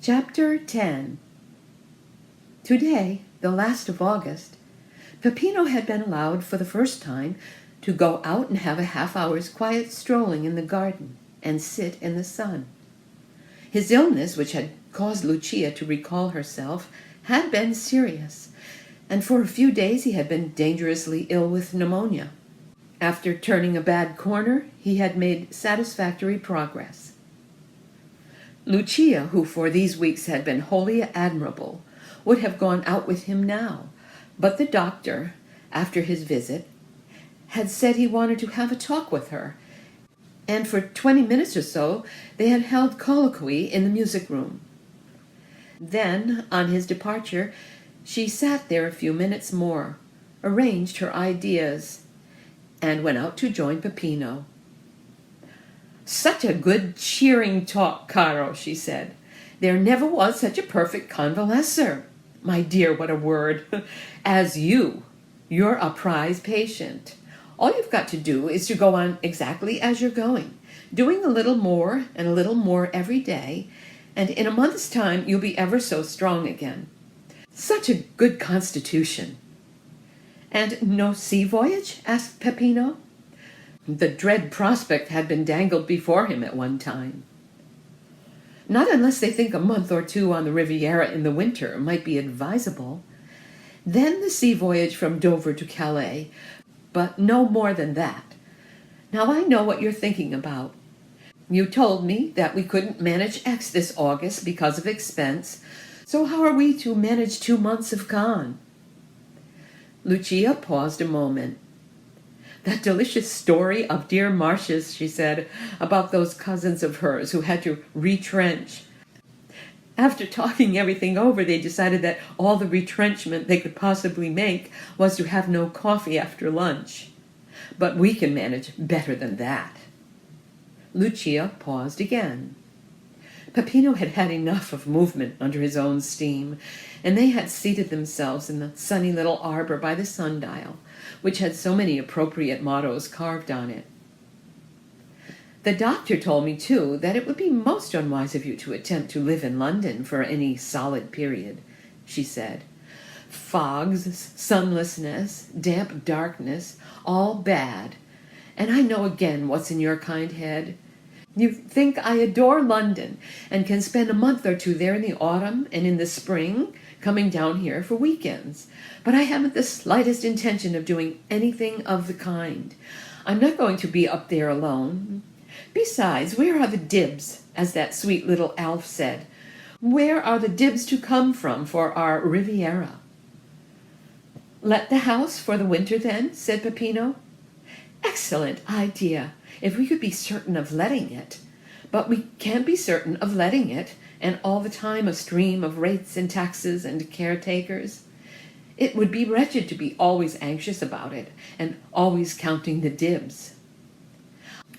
Chapter 10. Today, the last of August, Peppino had been allowed for the first time to go out and have a half-hour's quiet strolling in the garden and sit in the sun. His illness, which had caused Lucia to recall herself, had been serious, and for a few days he had been dangerously ill with pneumonia. After turning a bad corner, he had made satisfactory progress. Lucia, who for these weeks had been wholly admirable, would have gone out with him now, but the doctor, after his visit, had said he wanted to have a talk with her, and for 20 minutes or so they had held colloquy in the music room. Then, on his departure, she sat there a few minutes more, arranged her ideas, and went out to join Peppino. "Such a good, cheering talk, Caro," she said. "There never was such a perfect convalescer. My dear, what a word! As you. You're a prize patient. All you've got to do is to go on exactly as you're going, doing a little more and a little more every day, and in a month's time you'll be ever so strong again. Such a good constitution." "And no sea voyage?" asked Peppino. The dread prospect had been dangled before him at one time. "Not unless they think a month or two on the Riviera in the winter might be advisable. Then the sea voyage from Dover to Calais, but no more than that. Now I know what you're thinking about. You told me that we couldn't manage X this August because of expense, so how are we to manage 2 months of Cannes?" Lucia paused a moment. "That delicious story of dear Marcia's," she said, "about those cousins of hers who had to retrench. After talking everything over, they decided that all the retrenchment they could possibly make was to have no coffee after lunch. But we can manage better than that." Lucia paused again. Peppino had had enough of movement under his own steam, and they had seated themselves in the sunny little arbor by the sundial, which had so many appropriate mottos carved on it. "The doctor told me, too, that it would be most unwise of you to attempt to live in London for any solid period," she said. "Fogs, sunlessness, damp darkness, all bad. And I know again what's in your kind head. You think I adore London and can spend a month or two there in the autumn and in the spring, coming down here for weekends. But I haven't the slightest intention of doing anything of the kind. I'm not going to be up there alone. Besides, where are the dibs, as that sweet little Alf said? Where are the dibs to come from for our Riviera?" "Let the house for the winter, then," said Peppino. "Excellent idea, if we could be certain of letting it. But we can't be certain of letting it, and all the time a stream of rates and taxes and caretakers. It would be wretched to be always anxious about it, and always counting the dibs.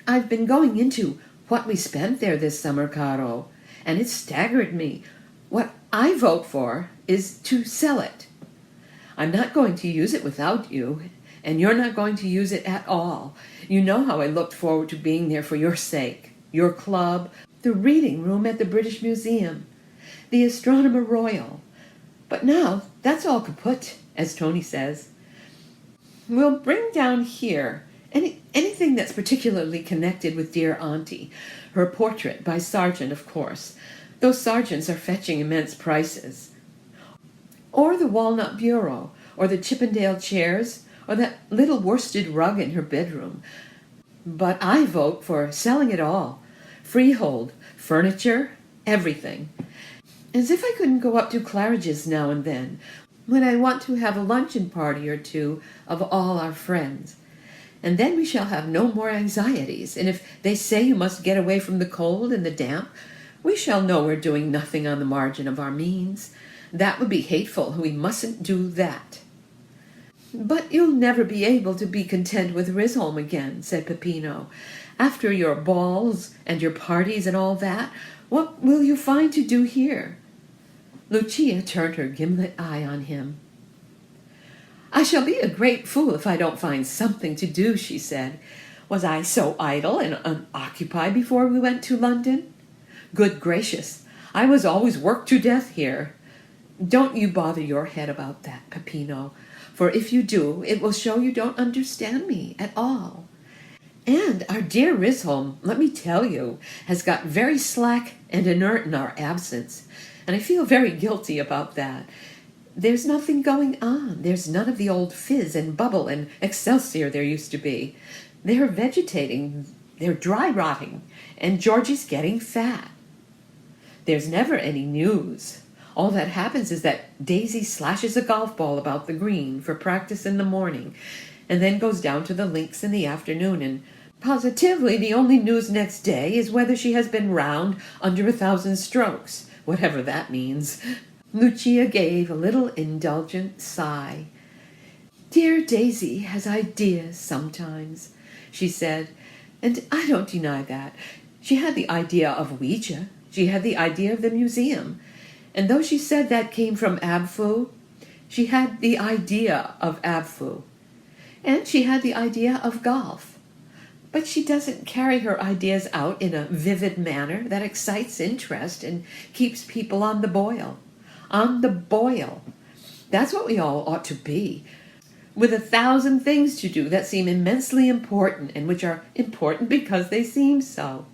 I've been going into what we spent there this summer, Caro, and it staggered me. What I vote for is to sell it. I'm not going to use it without you, and you're not going to use it at all. You know how I looked forward to being there for your sake, your club, the reading room at the British Museum, the Astronomer Royal. But now that's all kaput, as Tony says. We'll bring down here anything that's particularly connected with dear Auntie. Her portrait by Sargent, of course. Those Sargents are fetching immense prices. Or the walnut bureau, or the Chippendale chairs, or that little worsted rug in her bedroom. But I vote for selling it all. Freehold, furniture, everything. As if I couldn't go up to Claridge's now and then, when I want to have a luncheon party or two of all our friends. And then we shall have no more anxieties, and if they say you must get away from the cold and the damp, we shall know we're doing nothing on the margin of our means. That would be hateful, we mustn't do that." "But you'll never be able to be content with Risholm again," said Peppino. "After your balls and your parties and all that, what will you find to do here?" Lucia turned her gimlet eye on him. "I shall be a great fool if I don't find something to do," she said. "Was I so idle and unoccupied before we went to London? Good gracious, I was always worked to death here. Don't you bother your head about that, Peppino, for if you do, it will show you don't understand me at all. And our dear Risholm, let me tell you, has got very slack and inert in our absence, and I feel very guilty about that. There's nothing going on. There's none of the old fizz and bubble and excelsior there used to be. They're vegetating, they're dry rotting, and Georgie's getting fat. There's never any news. All that happens is that Daisy slashes a golf ball about the green for practice in the morning, and then goes down to the links in the afternoon, and positively the only news next day is whether she has been round under 1,000 strokes, whatever that means. Lucia gave a little indulgent sigh. Dear Daisy has ideas sometimes, she said, and I don't deny that. She had the idea of Ouija. She had the idea of the museum. And though she said that came from Abfu, she had the idea of Abfu. And she had the idea of golf. But she doesn't carry her ideas out in a vivid manner that excites interest and keeps people on the boil. On the boil. That's what we all ought to be, with 1,000 things to do that seem immensely important and which are important because they seem so.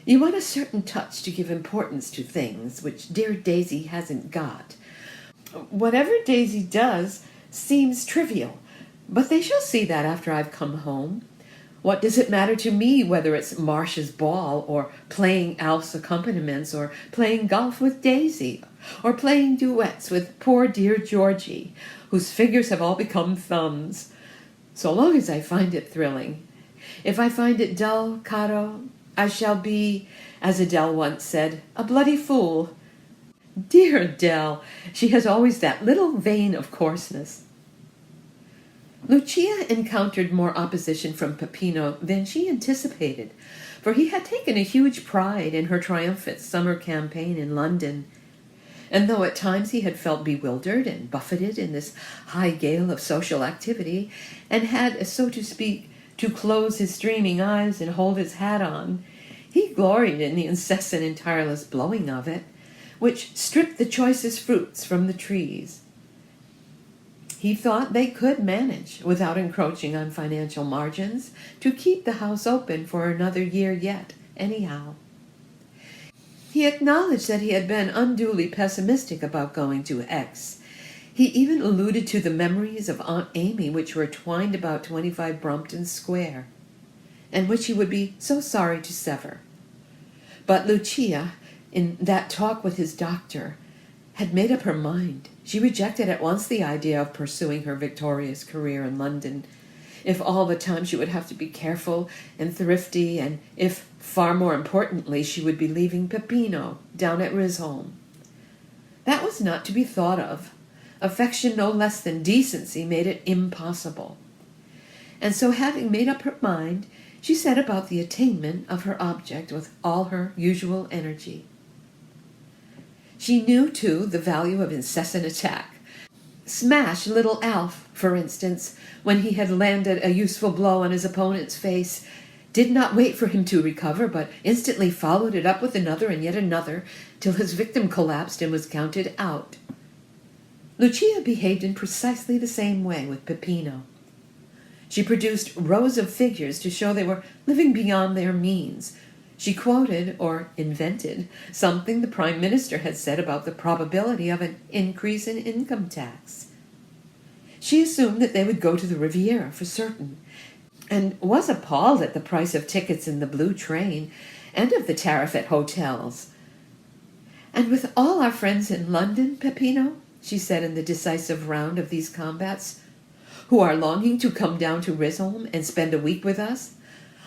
You want a certain touch to give importance to things which dear Daisy hasn't got. Whatever Daisy does seems trivial, but they shall see that after I've come home. What does it matter to me whether it's Marcia's ball, or playing Alf's accompaniments, or playing golf with Daisy, or playing duets with poor dear Georgie, whose figures have all become thumbs, so long as I find it thrilling. If I find it dull, caro, I shall be, as Adele once said, a bloody fool. Dear Adele, she has always that little vein of coarseness. Lucia encountered more opposition from Peppino than she anticipated, for he had taken a huge pride in her triumphant summer campaign in London. And though at times he had felt bewildered and buffeted in this high gale of social activity, and had, so to speak, to close his streaming eyes and hold his hat on, he gloried in the incessant and tireless blowing of it, which stripped the choicest fruits from the trees. He thought they could manage, without encroaching on financial margins, to keep the house open for another year yet, anyhow. He acknowledged that he had been unduly pessimistic about going to X. He even alluded to the memories of Aunt Amy which were twined about 25 Brompton Square, and which he would be so sorry to sever. But Lucia, in that talk with his doctor, had made up her mind. She rejected at once the idea of pursuing her victorious career in London, if all the time she would have to be careful and thrifty, and if, far more importantly, she would be leaving Peppino down at Risholm. That was not to be thought of. Affection no less than decency made it impossible. And so, having made up her mind, she set about the attainment of her object with all her usual energy. She knew, too, the value of incessant attack. Smash little Alf, for instance, when he had landed a useful blow on his opponent's face, did not wait for him to recover, but instantly followed it up with another and yet another, till his victim collapsed and was counted out. Lucia behaved in precisely the same way with Peppino. She produced rows of figures to show they were living beyond their means. She quoted, or invented, something the Prime Minister had said about the probability of an increase in income tax. She assumed that they would go to the Riviera for certain, and was appalled at the price of tickets in the blue train and of the tariff at hotels. And with all our friends in London, Peppino, she said in the decisive round of these combats, who are longing to come down to Risholm and spend a week with us,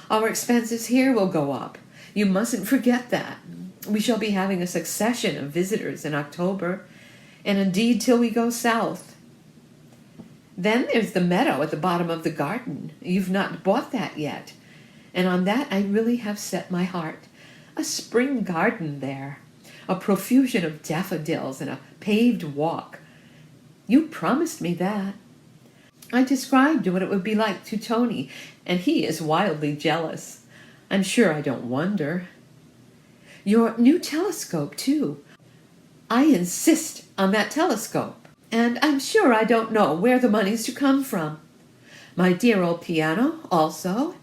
our expenses here will go up. You mustn't forget that. We shall be having a succession of visitors in October, and indeed till we go south. Then there's the meadow at the bottom of the garden. You've not bought that yet, and on that I really have set my heart. A spring garden there, a profusion of daffodils, and a paved walk. You promised me that. I described what it would be like to Tony, and he is wildly jealous. I'm sure I don't wonder. Your new telescope, too. I insist on that telescope, and I'm sure I don't know where the money's to come from. My dear old piano, also.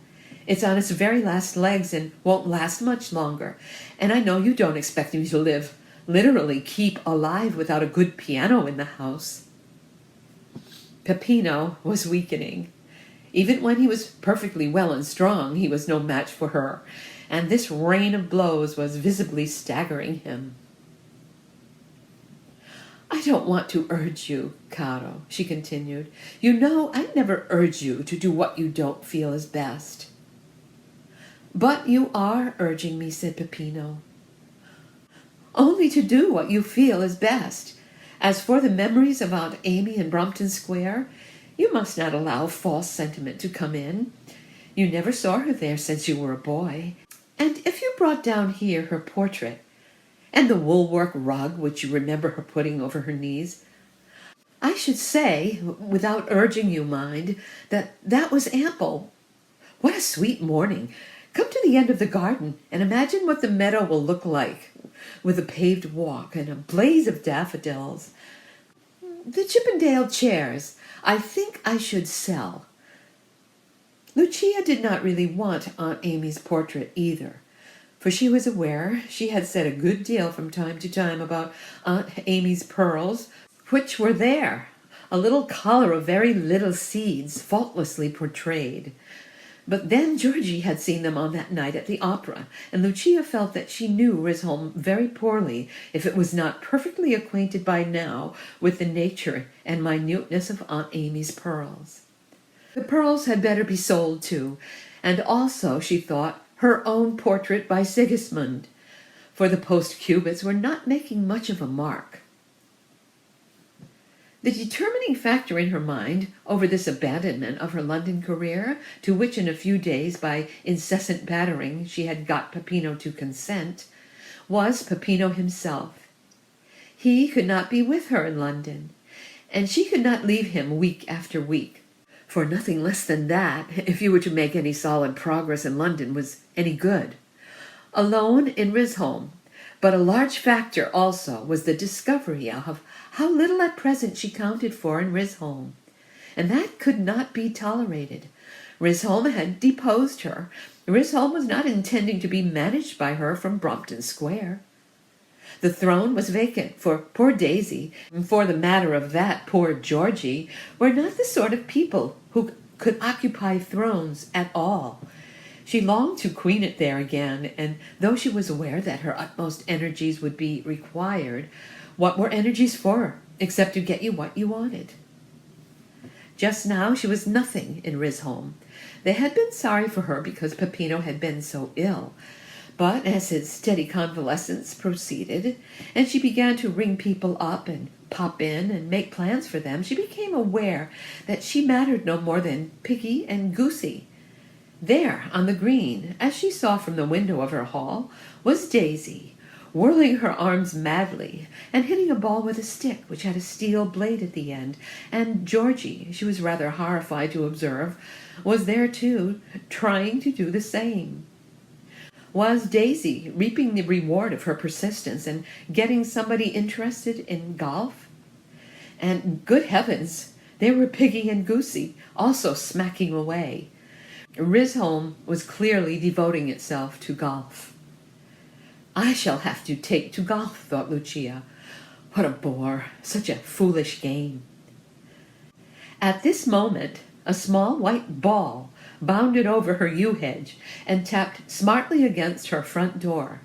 It's on its very last legs and won't last much longer, and I know you don't expect me to live, literally keep alive without a good piano in the house. Peppino was weakening. Even when he was perfectly well and strong, he was no match for her, and this rain of blows was visibly staggering him. I don't want to urge you, caro, she continued. You know I never urge you to do what you don't feel is best. But you are urging me, said Peppino. Only to do what you feel is best. As for the memories of Aunt Amy in Brompton Square, you must not allow false sentiment to come in. You never saw her there since you were a boy. And if you brought down here her portrait, and the woolwork rug which you remember her putting over her knees, I should say, without urging you, mind, that was ample. What a sweet morning! Come to the end of the garden and imagine what the meadow will look like, with a paved walk and a blaze of daffodils. The Chippendale chairs, I think I should sell. Lucia did not really want Aunt Amy's portrait either, for she was aware she had said a good deal from time to time about Aunt Amy's pearls, which were there, a little collar of very little seeds faultlessly portrayed. But then Georgie had seen them on that night at the opera, and Lucia felt that she knew Risholm very poorly if it was not perfectly acquainted by now with the nature and minuteness of Aunt Amy's pearls. The pearls had better be sold too, and also, she thought, her own portrait by Sigismund, for the post-Cubists were not making much of a mark. The determining factor in her mind over this abandonment of her London career, to which in a few days by incessant battering she had got Peppino to consent, was Peppino himself. He could not be with her in London, and she could not leave him week after week, for nothing less than that, if you were to make any solid progress in London, was any good. Alone in Risholm, but a large factor also was the discovery of how little at present she counted for in Risholm, and that could not be tolerated. Risholm had deposed her. Risholm was not intending to be managed by her from Brompton Square. The throne was vacant, for poor Daisy, and for the matter of that, poor Georgie, were not the sort of people who could occupy thrones at all. She longed to queen it there again, and though she was aware that her utmost energies would be required, what were energies for, except to get you what you wanted? Just now she was nothing in Risholm. They had been sorry for her because Peppino had been so ill, but as his steady convalescence proceeded, and she began to ring people up and pop in and make plans for them, she became aware that she mattered no more than Piggy and Goosey. There, on the green, as she saw from the window of her hall, was Daisy, whirling her arms madly, and hitting a ball with a stick which had a steel blade at the end, and Georgie, she was rather horrified to observe, was there too, trying to do the same. Was Daisy reaping the reward of her persistence and getting somebody interested in golf? And, good heavens, there were Piggy and Goosey, also smacking away. Risholm was clearly devoting itself to golf. I shall have to take to golf, thought Lucia. What a bore, such a foolish game. At this moment, a small white ball bounded over her yew hedge and tapped smartly against her front door.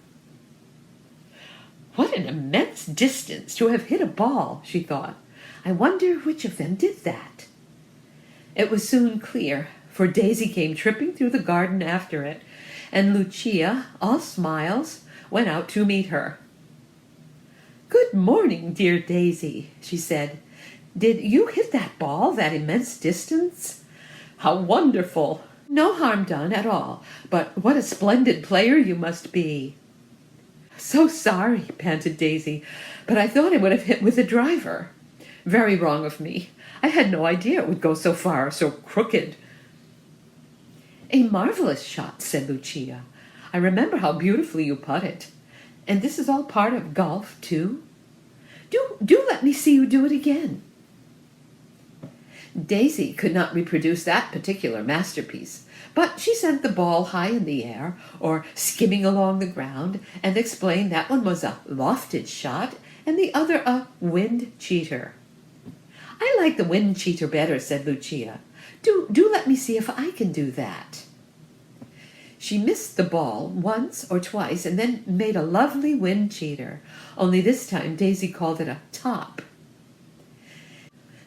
What an immense distance to have hit a ball, she thought. I wonder which of them did that. It was soon clear, for Daisy came tripping through the garden after it, and Lucia, all smiles, went out to meet her. Good morning, dear Daisy, she said. Did you hit that ball that immense distance? How wonderful! No harm done at all, but what a splendid player you must be. So sorry, panted Daisy, but I thought I would have hit with the driver. Very wrong of me. I had no idea it would go so far, so crooked. A marvelous shot, said Lucia. I remember how beautifully you put it. And this is all part of golf, too? Do let me see you do it again." Daisy could not reproduce that particular masterpiece, but she sent the ball high in the air, or skimming along the ground, and explained that one was a lofted shot and the other a wind cheater. "I like the wind cheater better," said Lucia. Do let me see if I can do that." She missed the ball once or twice and then made a lovely wind cheater, only this time Daisy called it a top.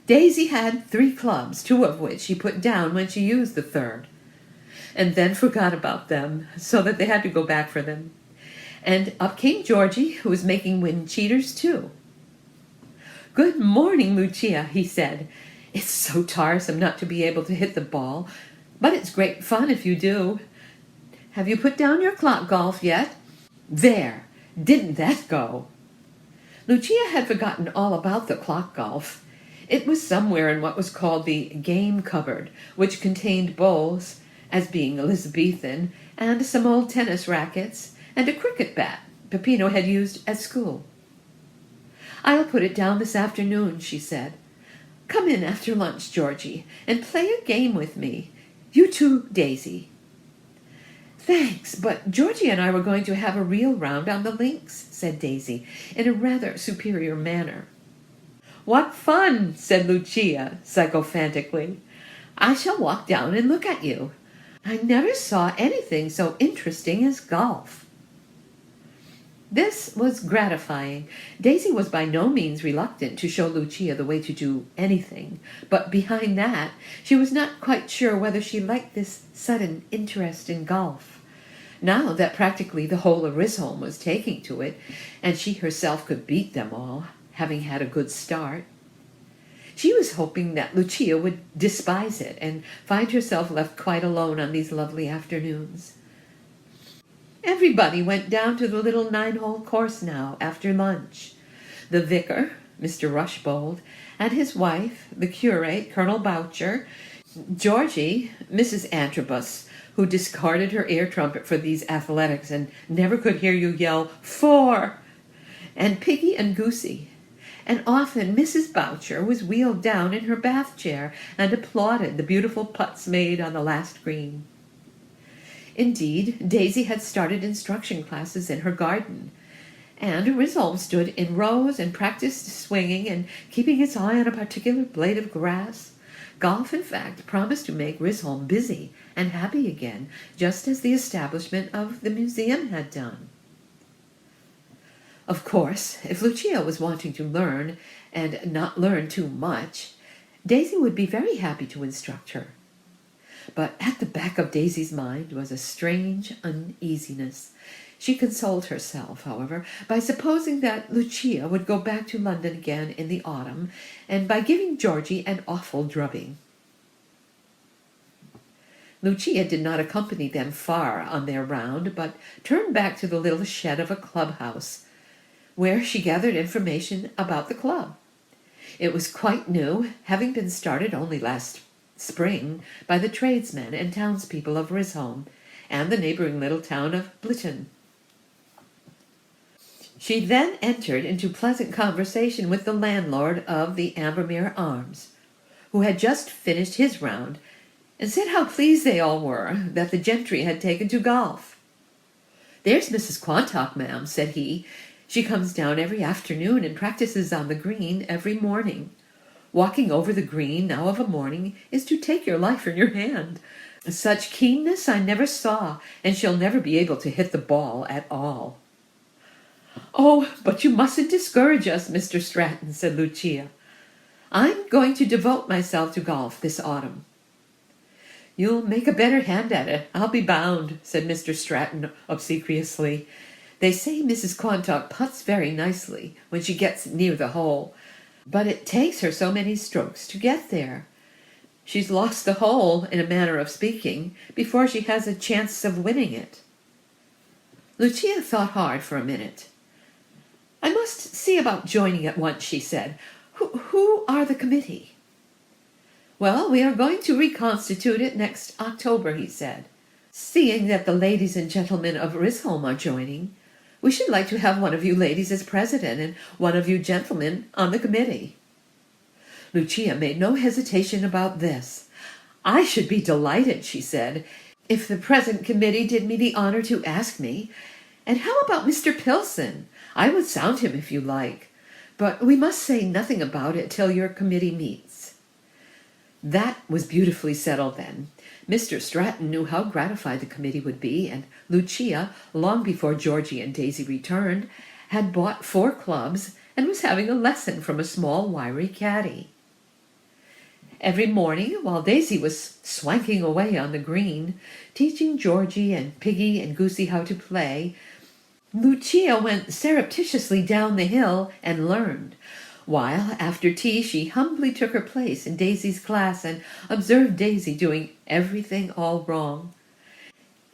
Daisy had 3 clubs, 2 of which she put down when she used the third, and then forgot about them, so that they had to go back for them. And up came Georgie, who was making wind cheaters too. "Good morning, Lucia," he said. "It's so tiresome not to be able to hit the ball, but it's great fun if you do. Have you put down your clock golf yet? There! Didn't that go?" Lucia had forgotten all about the clock golf. It was somewhere in what was called the game cupboard, which contained bowls, as being Elizabethan, and some old tennis rackets, and a cricket bat Peppino had used at school. "I'll put it down this afternoon," she said. "Come in after lunch, Georgie, and play a game with me. You too, Daisy." "Thanks, but Georgie and I were going to have a real round on the links," said Daisy, in a rather superior manner. "What fun!" said Lucia, sycophantically. "I shall walk down and look at you. I never saw anything so interesting as golf." This was gratifying. Daisy was by no means reluctant to show Lucia the way to do anything, but behind that she was not quite sure whether she liked this sudden interest in golf. Now that practically the whole of Risholme was taking to it, and she herself could beat them all, having had a good start. She was hoping that Lucia would despise it and find herself left quite alone on these lovely afternoons. Everybody went down to the little 9-hole course now after lunch. The vicar, Mr. Rushbold, and his wife, the curate, Colonel Boucher, Georgie, Mrs. Antrobus, who discarded her ear trumpet for these athletics and never could hear you yell, "4!" and Piggy and Goosey. And often Mrs. Boucher was wheeled down in her bath chair and applauded the beautiful putts made on the last green. Indeed, Daisy had started instruction classes in her garden, and Risholme stood in rows and practiced swinging and keeping its eye on a particular blade of grass. Golf, in fact, promised to make Risholme busy and happy again, just as the establishment of the museum had done. Of course, if Lucia was wanting to learn, and not learn too much, Daisy would be very happy to instruct her. But at the back of Daisy's mind was a strange uneasiness. She consoled herself, however, by supposing that Lucia would go back to London again in the autumn, and by giving Georgie an awful drubbing. Lucia did not accompany them far on their round, but turned back to the little shed of a clubhouse, where she gathered information about the club. It was quite new, having been started only last spring by the tradesmen and townspeople of Risholme and the neighboring little town of Blitton. She then entered into pleasant conversation with the landlord of the Ambermere Arms, who had just finished his round, and said how pleased they all were that the gentry had taken to golf. "There's Mrs. Quantock, ma'am," said he. "She comes down every afternoon and practices on the green every morning. Walking over the green now of a morning is to take your life in your hand. Such keenness I never saw, and she'll never be able to hit the ball at all." "Oh, but you mustn't discourage us, Mr. Stratton," said Lucia. "I'm going to devote myself to golf this autumn." "You'll make a better hand at it, I'll be bound," said Mr. Stratton obsequiously. "They say Mrs. Quantock putts very nicely when she gets near the hole, but it takes her so many strokes to get there. She's lost the hole, in a manner of speaking, before she has a chance of winning it." Lucia thought hard for a minute. "I must see about joining at once," she said. Who are the committee?" "Well, we are going to reconstitute it next October," he said. "Seeing that the ladies and gentlemen of Risholme are joining, We should like to have one of you ladies as president and one of you gentlemen on the committee." Lucia made no hesitation about this. "I should be delighted," she said, "if the present committee did me the honor to ask me. And how about Mr. Pilson? I would sound him if you like. But we must say nothing about it till your committee meets." That was beautifully settled then. Mr. Stratton knew how gratified the committee would be, and Lucia, long before Georgie and Daisy returned, had bought 4 clubs and was having a lesson from a small wiry caddy. Every morning, while Daisy was swanking away on the green, teaching Georgie and Piggy and Goosey how to play, Lucia went surreptitiously down the hill and learned, while after tea she humbly took her place in Daisy's class and observed Daisy doing everything all wrong.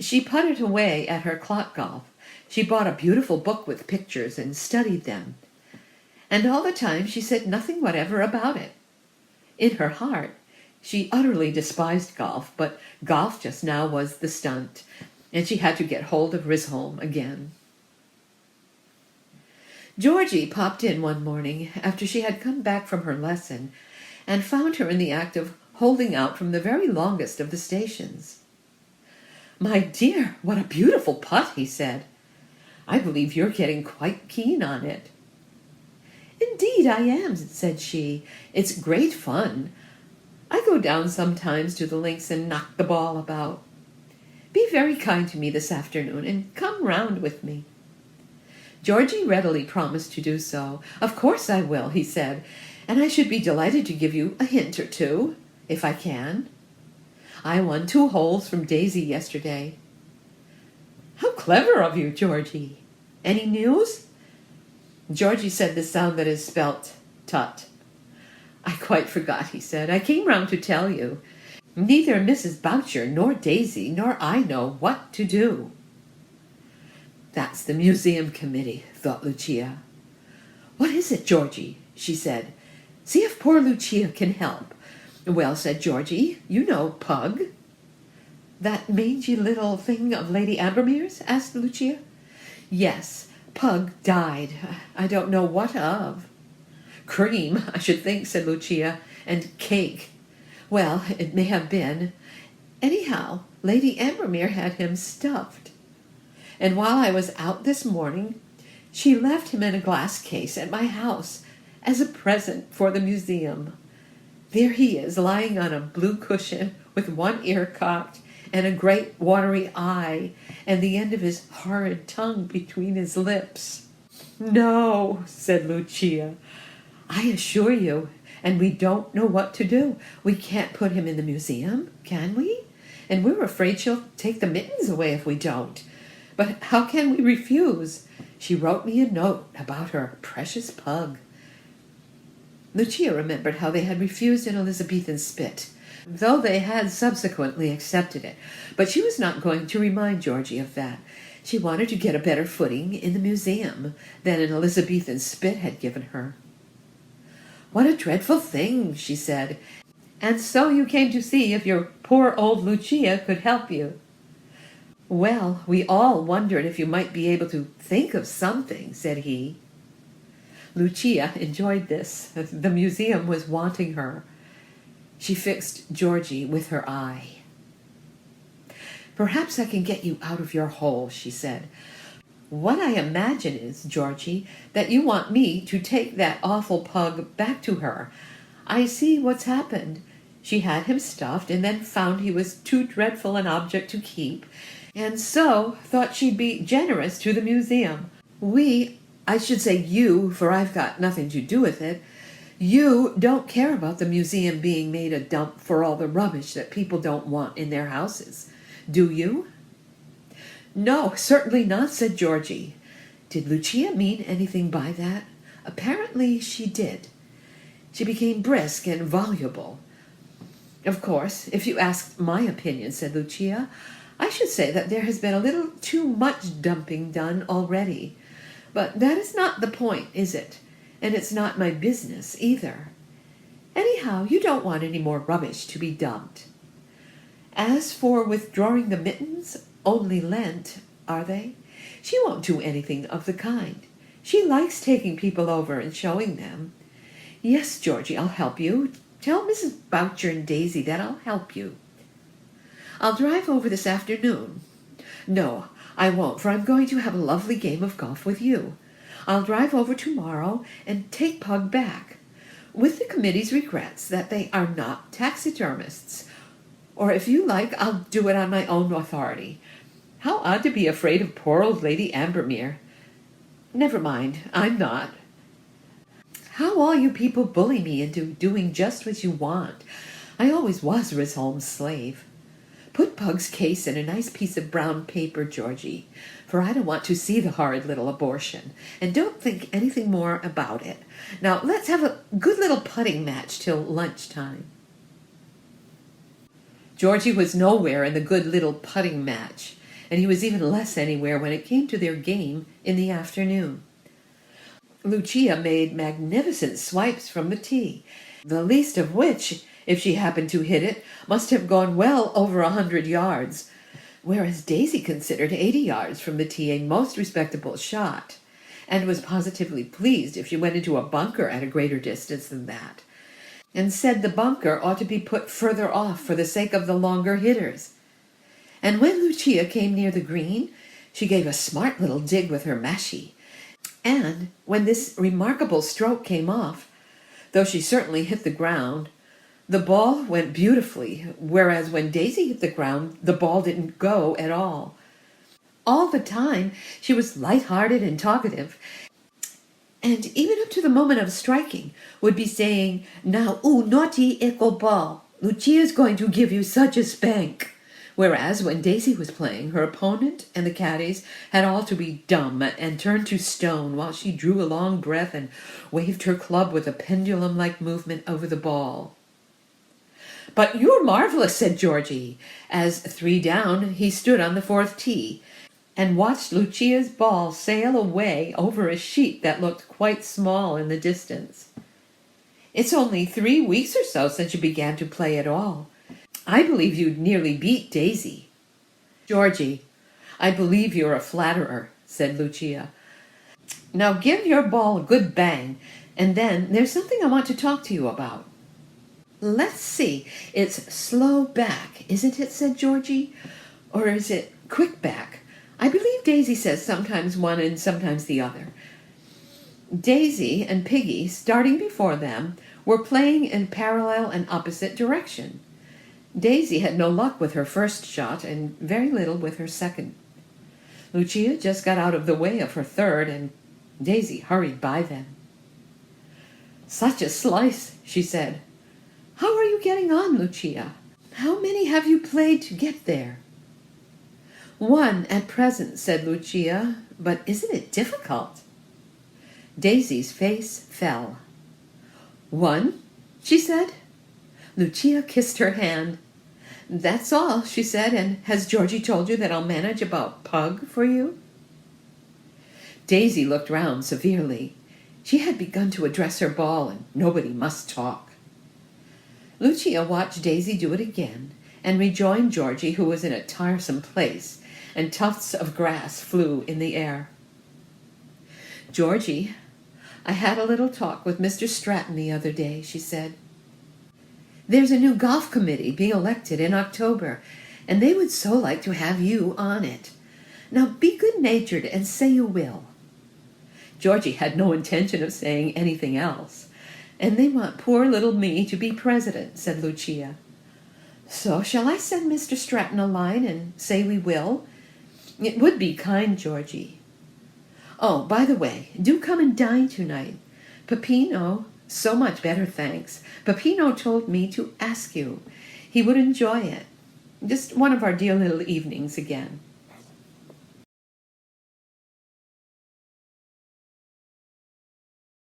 She putted away at her clock golf. She bought a beautiful book with pictures and studied them. And all the time she said nothing whatever about it. In her heart, she utterly despised golf, but golf just now was the stunt, and she had to get hold of Risholme again. Georgie popped in one morning after she had come back from her lesson and found her in the act of holding out from the very longest of the stations. "My dear, what a beautiful putt," he said. "I believe you're getting quite keen on it." "Indeed I am," said she. "It's great fun. I go down sometimes to the links and knock the ball about. Be very kind to me this afternoon and come round with me." Georgie readily promised to do so. "Of course I will," he said, "and I should be delighted to give you a hint or two, if I can. I won 2 holes from Daisy yesterday." "How clever of you, Georgie. Any news?" Georgie said the sound that is spelt tut. "I quite forgot," he said. "I came round to tell you. Neither Mrs. Boucher nor Daisy nor I know what to do." "That's the museum committee," thought Lucia. "What is it, Georgie?" she said. "See if poor Lucia can help." "Well," said Georgie, "you know Pug." "That mangy little thing of Lady Ambermere's?" asked Lucia. "Yes, Pug died. I don't know what of." "Cream, I should think," said Lucia, "and cake. Well, it may have been. Anyhow, Lady Ambermere had him stuffed. And while I was out this morning, she left him in a glass case at my house as a present for the museum. There he is, lying on a blue cushion with one ear cocked and a great watery eye and the end of his horrid tongue between his lips." "No," said Lucia, "I assure you, and we don't know what to do. We can't put him in the museum, can we? And we're afraid she'll take the mittens away if we don't. But how can we refuse? She wrote me a note about her precious Pug." Lucia remembered how they had refused an Elizabethan spit, though they had subsequently accepted it. But she was not going to remind Georgie of that. She wanted to get a better footing in the museum than an Elizabethan spit had given her. "What a dreadful thing," she said. "And so you came to see if your poor old Lucia could help you." "Well, we all wondered if you might be able to think of something," said he. Lucia enjoyed this. The museum was wanting her. She fixed Georgie with her eye. "Perhaps I can get you out of your hole," she said. "What I imagine is, Georgie, that you want me to take that awful Pug back to her. I see what's happened. She had him stuffed and then found he was too dreadful an object to keep, and so thought she'd be generous to the museum. I should say you, for I've got nothing to do with it. You don't care about the museum being made a dump for all the rubbish that people don't want in their houses, do you?" "No, certainly not," said Georgie. Did Lucia mean anything by that? Apparently she did. She became brisk and voluble. "Of course, if you asked my opinion," said Lucia, "I should say that there has been a little too much dumping done already. But that is not the point, is it? And it's not my business either. Anyhow, you don't want any more rubbish to be dumped. As for withdrawing the mittens, only lent, are they? She won't do anything of the kind. She likes taking people over and showing them. Yes, Georgie, I'll help you. Tell Mrs. Boucher and Daisy that I'll help you. I'll drive over this afternoon. No, I won't, for I'm going to have a lovely game of golf with you. I'll drive over tomorrow and take Pug back, with the committee's regrets that they are not taxidermists. Or if you like, I'll do it on my own authority. How odd to be afraid of poor old Lady Ambermere. Never mind, I'm not. How all you people bully me into doing just what you want. I always was Risholm's slave. Put Pug's case in a nice piece of brown paper, Georgie, for I don't want to see the horrid little abortion, and don't think anything more about it. Now let's have a good little putting match till lunchtime. Georgie was nowhere in the good little putting match, and he was even less anywhere when it came to their game in the afternoon. Lucia made magnificent swipes from the tee, the least of which, if she happened to hit it, must have gone well over 100 yards, whereas Daisy considered 80 yards from the tee a most respectable shot, and was positively pleased if she went into a bunker at a greater distance than that, and said the bunker ought to be put further off for the sake of the longer hitters. And when Lucia came near the green, she gave a smart little dig with her mashie, and when this remarkable stroke came off, though she certainly hit the ground, the ball went beautifully, whereas when Daisy hit the ground, the ball didn't go at all. All the time, she was light-hearted and talkative, and even up to the moment of striking, would be saying, "Now, naughty ickle ball, Lucia's going to give you such a spank." Whereas when Daisy was playing, her opponent and the caddies had all to be dumb and turned to stone while she drew a long breath and waved her club with a pendulum-like movement over the ball. "But you're marvelous," said Georgie, as 3 down he stood on the 4th tee and watched Lucia's ball sail away over a sheet that looked quite small in the distance. "It's only 3 weeks or so since you began to play at all. I believe you'd nearly beat Daisy." "Georgie, I believe you're a flatterer," said Lucia. "Now give your ball a good bang, and then there's something I want to talk to you about." "Let's see, it's slow back, isn't it?" said Georgie. "Or is it quick back? I believe Daisy says sometimes one and sometimes the other." Daisy and Piggy, starting before them, were playing in parallel and opposite direction. Daisy had no luck with her first shot and very little with her second. Lucia just got out of the way of her third, and Daisy hurried by them. "Such a slice," she said. "How are you getting on, Lucia? How many have you played to get there?" "1 at present," said Lucia, "but isn't it difficult?" Daisy's face fell. "1?" she said. Lucia kissed her hand. "That's all," she said, "and has Georgie told you that I'll manage about Pug for you?" Daisy looked round severely. She had begun to address her ball, and nobody must talk. Lucia watched Daisy do it again, and rejoined Georgie, who was in a tiresome place, and tufts of grass flew in the air. "Georgie, I had a little talk with Mr. Stratton the other day," she said. "There's a new golf committee being elected in October, and they would so like to have you on it. Now be good-natured and say you will." Georgie had no intention of saying anything else. "And they want poor little me to be president," said Lucia. "So shall I send Mr. Stratton a line and say we will? It would be kind, Georgie. Oh, by the way, do come and dine tonight. Peppino—" "So much better, thanks. Peppino told me to ask you. He would enjoy it. Just one of our dear little evenings again."